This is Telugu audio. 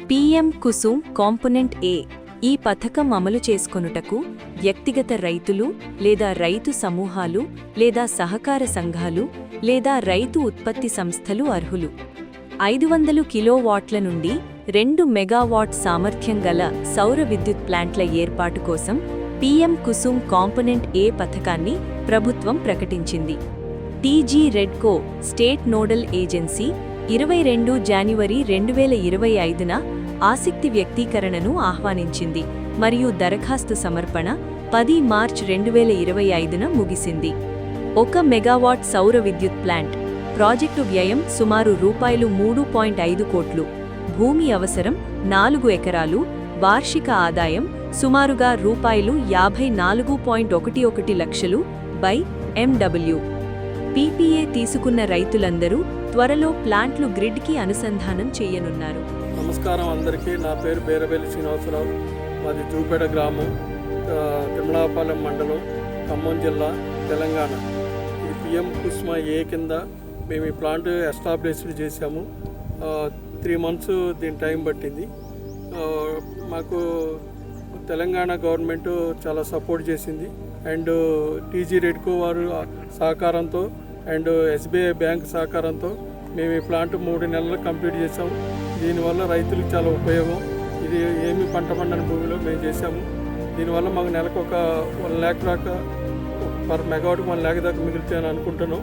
పీఎం కుసుమ్ కాంపోనెంట్ ఏ ఈ పథకం అమలు చేసుకొనుటకు వ్యక్తిగత రైతులు లేదా రైతు సమూహాలు లేదా సహకార సంఘాలు లేదా రైతు ఉత్పత్తి సంస్థలు అర్హులు. 500 కిలోవాట్ల నుండి 2 మెగావాట్ సామర్థ్యం గల సౌర విద్యుత్ ప్లాంట్ల ఏర్పాటు కోసం పీఎం కుసుమ్ కాంపోనెంట్ ఏ పథకాన్ని ప్రభుత్వం ప్రకటించింది. TG REDCO state nodal agency 22 జనవరి 2025న ఆసక్తి వ్యక్తీకరణను ఆహ్వానించింది మరియు దరఖాస్తు సమర్పణ 10 మార్చి 2025న ముగిసింది. 1 మెగావాట్ సౌర విద్యుత్ ప్లాంట్ ప్రాజెక్టు వ్యయం సుమారు రూ. 3.5 కోట్లు, భూమి అవసరం 4 ఎకరాలు, వార్షిక ఆదాయం సుమారుగా రూ. 54.11 లక్షలు బై ఎండబ్ల్యూ. పీపీఏ తీసుకున్న రైతులందరూ త్వరలో ప్లాంట్లు గ్రిడ్కి అనుసంధానం చేయనున్నారు. నమస్కారం అందరికీ. నా పేరు బేరబెల్లి శ్రీనివాసరావు. మాది జూపేట గ్రామం, తిరుమలాపాలెం మండలం, ఖమ్మం జిల్లా, తెలంగాణ. ఇది పిఎం కుసుమ ఏ కింద మేము ఈ ప్లాంట్ ఎస్టాబ్లిష్ చేశాము. 3 months దీని టైం పట్టింది. మాకు తెలంగాణ గవర్నమెంట్ చాలా సపోర్ట్ చేసింది. అండ్ టీజీ రెడ్కో వారు సహకారంతో అండ్ ఎస్బీఐ బ్యాంక్ సహకారంతో మేము ఈ ప్లాంట్ 3 నెలలు కంప్లీట్ చేసాము. దీనివల్ల రైతులకు చాలా ఉపయోగం. ఇది ఏమి పంట పండని భూమిలో మేము చేసాము. దీనివల్ల మాకు నెలకు ఒక 1 lakh దాకా, పర్ మెగావాట్కి 1 lakh దాకా మిగులుతాయని అనుకుంటున్నాం.